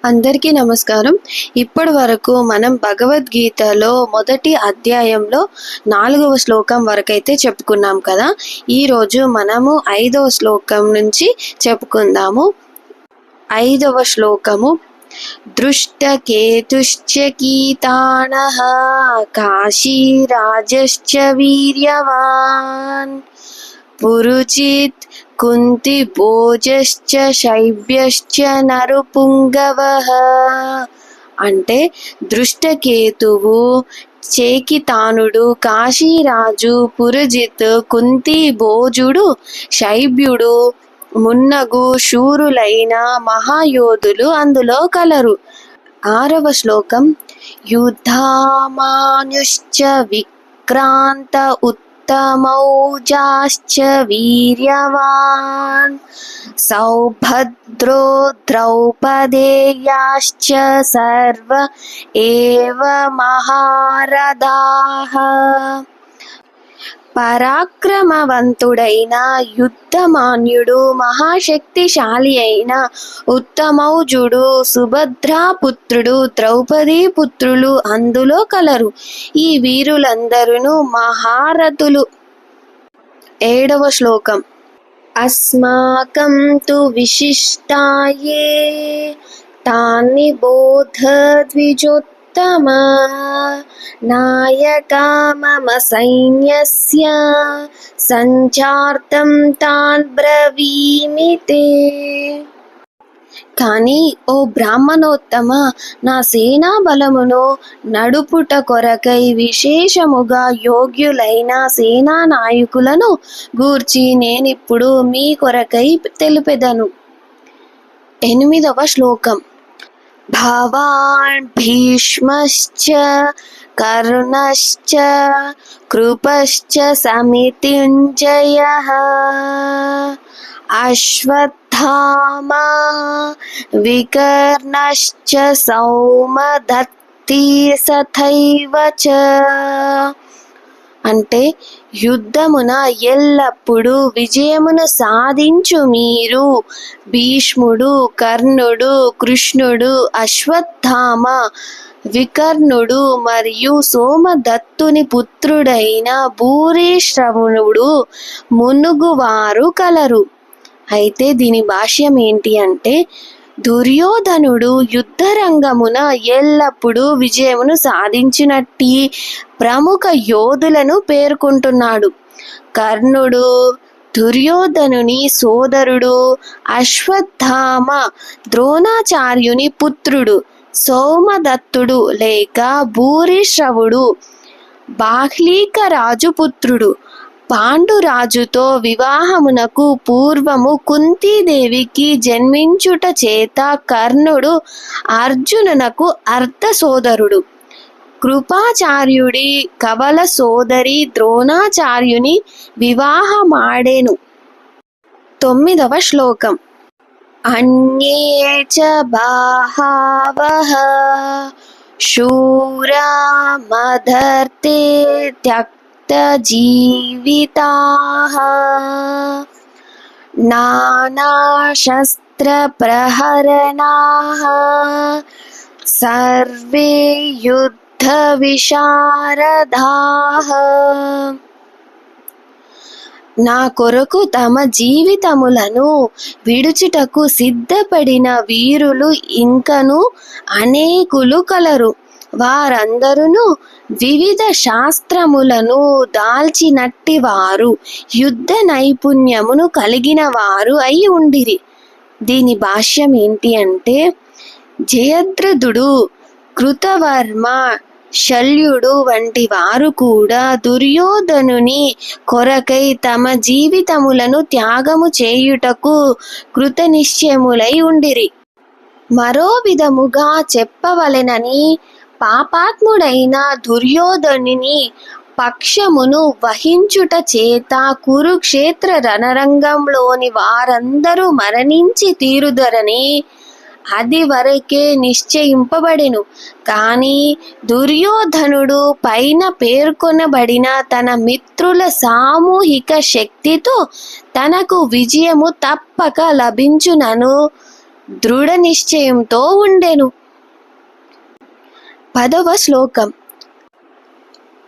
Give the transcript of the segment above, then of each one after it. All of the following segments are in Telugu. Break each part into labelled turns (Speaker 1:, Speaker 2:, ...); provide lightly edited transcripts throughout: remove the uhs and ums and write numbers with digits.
Speaker 1: అందరికీ నమస్కారం. ఇప్పటి వరకు మనం భగవద్గీతలో మొదటి అధ్యాయంలో 4వ శ్లోకం వరకైతే చెప్పుకున్నాం కదా. ఈరోజు మనము 5వ శ్లోకం నుంచి చెప్పుకుందాము. 5వ శ్లోకము. దృష్టకేతుశ్చ కీతానః కాశీరాజశ్చ వీర్యవాన్ పురుచిత్ కుంతి భోజశ్చ శైవ్యశ్చ నరుపుంగవః. అంటే దృష్టకేతువు, చేకితానుడు, కాశీరాజు, పురుజిత్, కుంతి భోజుడు, శైవ్యుడు మున్నగు శూరులైన మహాయోధులు అందులో కలరు. 6వ శ్లోకం. యుద్ధామానుశ్చ విక్రాంత ఉత్తమౌజాశ్చ వీర్యవాన్ సౌభద్రో ద్రౌపదేయాశ్చ సర్వ ఏవ మహారథాః. పరాక్రమవంతుడైన యుద్ధమాన్యుడు, మహాశక్తిశాలి అయిన ఉత్తమౌజుడు, సుభద్రాపుత్రుడు, ద్రౌపదీ పుత్రులు అందులో కలరు. ఈ వీరులందరూ మహారథులు. 7వ శ్లోకం. అస్మాకం తు విశిష్టాయే తాని బోధ ద్విజోత్తమ నాయకా మమ సైన్యస్య సంచార్తం తాన్ బ్రవీమి తే. కానీ ఓ బ్రాహ్మణోత్తమ, నా సేనా బలమును నడుపుట కొరకై విశేషముగా యోగ్యులైన సేనా నాయకులను గూర్చి నేనిప్పుడు మీ కొరకై తెలుపెదను. 8వ శ్లోకం. భవాన్ భీష్మశ్చ కర్ణశ్చ కృపశ్చ సమితింజయః అశ్వత్థామా వికర్ణశ్చ సౌమదత్తి తథైవ చ. అంటే యుద్ధమున ఎల్లప్పుడూ విజయమును సాధించు మీరు భీష్ముడు, కర్ణుడు, కృష్ణుడు, అశ్వత్థామ, వికర్ణుడు మరియు సోమదత్తుని పుత్రుడైన భూరిశ్రవుడు మునుగువారు కలరు. అయితే దీని భాష్యం ఏంటి అంటే, దుర్యోధనుడు యుద్ధరంగమున ఎల్లప్పుడూ విజయమును సాధించినట్టి ప్రముఖ యోధులను పేర్కొంటున్నాడు. కర్ణుడు దుర్యోధనుని సోదరుడు, అశ్వత్థామ ద్రోణాచార్యుని పుత్రుడు, సోమదత్తుడు లేక భూరిశ్రవుడు బాహ్లీక రాజు పుత్రుడు. పాండురాజుతో వివాహమునకు పూర్వము కుంతీదేవికి జన్మించుట చేత కర్ణుడు అర్జునునకు అర్ధ సోదరుడు. కృపాచార్యుడి కవల సోదరి ద్రోణాచార్యుని వివాహమాడెను. 9వ శ్లోకం. అన్యే చ బాహవః శూరా మదర్తే జీవితాః నానాశస్త్రప్రహరణాః సర్వే యుద్ధ విశారదాః. నా కొరకు తమ జీవితములను విడుచుటకు సిద్ధపడిన వీరులు ఇంకను అనేకులు కలరు. వారందరూ వివిధ శాస్త్రములను దాల్చినట్టి వారు, యుద్ధ నైపుణ్యమును కలిగిన వారు అయి ఉండిరి. దీని భాష్యం ఏంటి అంటే, జయద్రథుడు, కృతవర్మ, శల్యుడు వంటి వారు కూడా దుర్యోధనుని కొరకై తమ జీవితములను త్యాగము చేయుటకు కృతనిశ్చయములై ఉండిరి. మరో విధముగా చెప్పవలెనని, పాపాత్ముడైన దుర్యోధనుని పక్షమును వహించుట చేత కురుక్షేత్ర రణరంగంలోని వారందరూ మరణించి తీరుదరని అది వరకే నిశ్చయింపబడెను. కానీ దుర్యోధనుడు పైన పేర్కొనబడిన తన మిత్రుల సామూహిక శక్తితో తనకు విజయము తప్పక లభించునను దృఢ నిశ్చయంతో ఉండెను. 10వ శ్లోకం.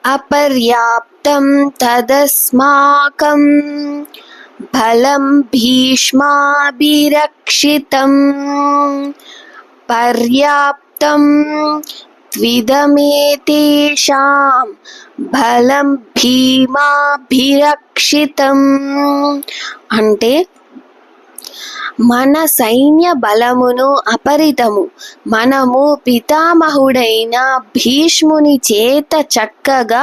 Speaker 1: అపర్యాప్తం తదస్మాకం బలం భీష్మాభిరక్షితం పర్యాప్తం త్విదమేతేషాం బలం భీమాభిరక్షితం. అంటే మన సైన్య బలమును అపరితము మనము పితామహుడైన భీష్ముని చేత చక్కగా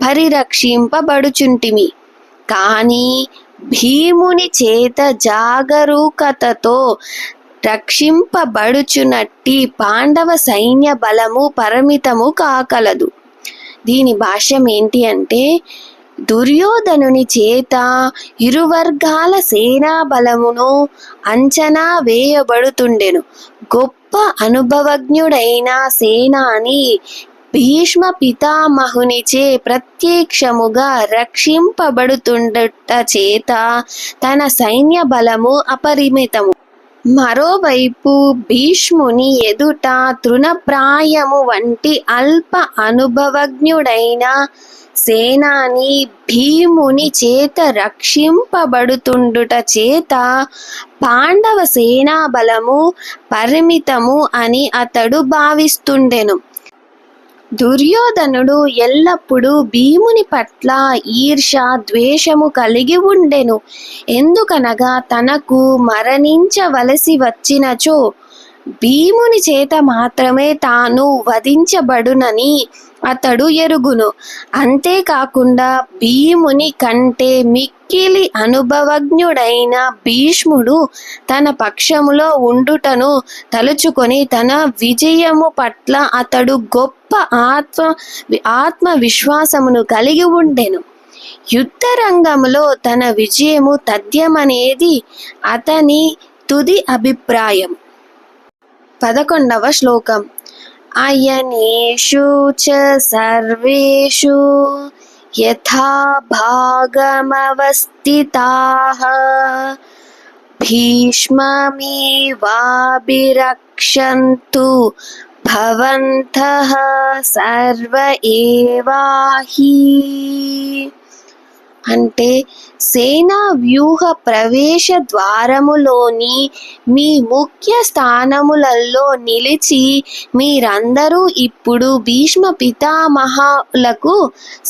Speaker 1: పరిరక్షింపబడుచుంటిమి. కానీ భీముని చేత జాగరూకతతో రక్షింపబడుచునట్టి పాండవ సైన్య బలము పరిమితము కాకలదు. దీని భాష్యం ఏంటి అంటే, దుర్యోధనుని చేత ఇరు వర్గాల సేనా బలమును అంచనా వేయబడుతుండెను. గొప్ప అనుభవజ్ఞుడైన సేనాని భీష్మ పితామహునిచే ప్రత్యక్షముగా రక్షింపబడుతుండట చేత తన సైన్య బలము అపరిమితము. మరోవైపు భీష్ముని ఎదుట తృణప్రాయము వంటి అల్ప అనుభవజ్ఞుడైన సేనాని భీముని చేత రక్షింపబడుతుండుట చేత పాండవ సేనా బలము పరిమితము అని అతడు భావిస్తుండెను. దుర్యోధనుడు ఎల్లప్పుడూ భీముని పట్ల ఈర్ష ద్వేషము కలిగి ఉండెను. ఎందుకనగా తనకు మరణించవలసి వచ్చినచో భీముని చేత మాత్రమే తాను వధించబడునని అతడు ఎరుగును. అంతేకాకుండా భీముని కంటే మిక్కిలి అనుభవజ్ఞుడైన భీష్ముడు తన పక్షములో ఉండుటను తలుచుకొని తన విజయము పట్ల అతడు గొప్ప ఆత్మవిశ్వాసమును కలిగి ఉండెను. యుద్ధ రంగంలో తన విజయము తథ్యమనేది అతని తుది అభిప్రాయం. 11వ శ్లోకం. అయనేషు చ సర్వేషు యథా భాగమవస్థితాః భీష్మమేవాభిరక్షन्तు భవంతః సర్వ ఏవాహి. అంటే సేనా వ్యూహ ప్రవేశ ద్వారములోని మీ ముఖ్య స్థానములలో నిలిచి మీరందరూ ఇప్పుడు భీష్మ పితామహులకు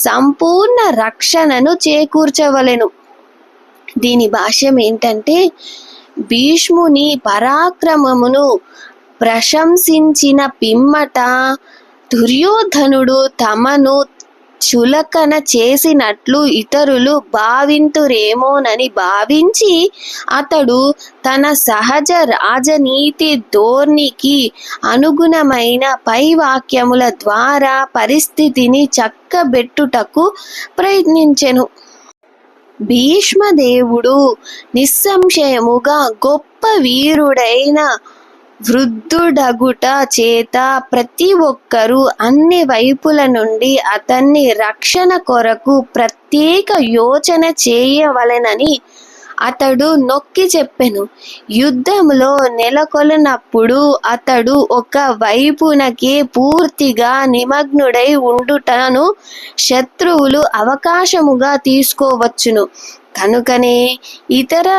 Speaker 1: సంపూర్ణ రక్షణను చేకూర్చవలెను. దీని భాష్యం ఏంటంటే, భీష్ముని పరాక్రమమును ప్రశంసించిన పిమ్మట దుర్యోధనుడు తమను చులకన చేసినట్లు ఇతరులు భావింతురేమోనని భావించి అతడు తన సహజ రాజనీతి ధోరణికి అనుగుణమైన పై వాక్యముల ద్వారా పరిస్థితిని చక్కబెట్టుటకు ప్రయత్నించెను. భీష్మదేవుడు నిస్సంశయముగా గొప్ప వీరుడైన వృద్ధుడగుట చేత ప్రతి ఒక్కరూ అన్ని వైపుల నుండి అతన్ని రక్షణ కొరకు ప్రత్యేక యోచన చేయవలెనని అతడు నొక్కి చెప్పెను. యుద్ధంలో నెలకొల్నప్పుడు అతడు ఒక వైపునకే పూర్తిగా నిమగ్నుడై ఉండుటను శత్రువులు అవకాశముగా తీసుకోవచ్చును. కనుకనే ఇతర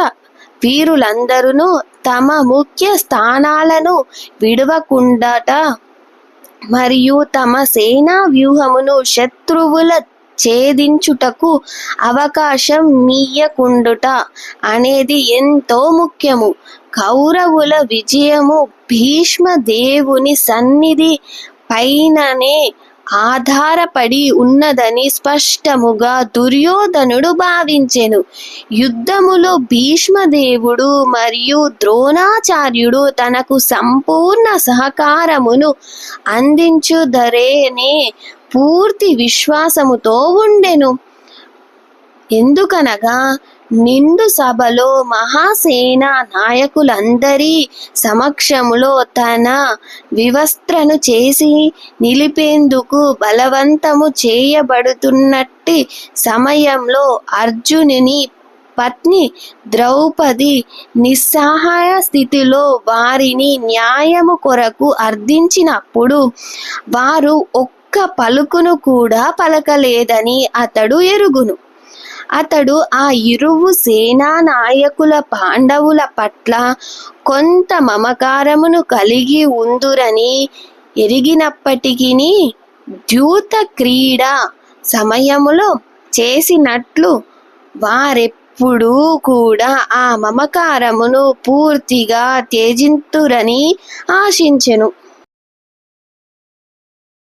Speaker 1: వీరులందరూ తమ ముఖ్య స్థానాలను విడవకుండాట మరియు తమ సేనా వ్యూహమును శత్రువుల ఛేదించుటకు అవకాశం మీయకుండుట అనేది ఎంతో ముఖ్యము. కౌరవుల విజయము భీష్మదేవుని సన్నిధి పైననే ఆధారపడి ఉన్నదని స్పష్టముగా దుర్యోధనుడు భావించెను. యుద్ధములో భీష్మదేవుడు మరియు ద్రోణాచార్యుడు తనకు సంపూర్ణ సహకారమును అందించుదరనే పూర్తి విశ్వాసముతో ఉండెను. ఎందుకనగా నిండు సభలో మహాసేన నాయకులందరి సమక్షములో తన వివస్త్రను చేసి నిలిపేందుకు బలవంతము చేయబడుతున్నట్టి సమయంలో అర్జునుని పత్ని ద్రౌపది నిస్సహాయ స్థితిలో వారిని న్యాయము కొరకు అర్థించినప్పుడు వారు ఒక్క పలుకును కూడా పలకలేదని అతడు ఎరుగును. అతడు ఆ ఇరువు సేనా నాయకుల పాండవుల పట్ల కొంత మమకారమును కలిగి ఉందురని ఎరిగినప్పటికీ ద్యూత క్రీడ సమయములో చేసినట్లు వారెప్పుడూ కూడా ఆ మమకారమును పూర్తిగా త్యజింతురని ఆశించెను.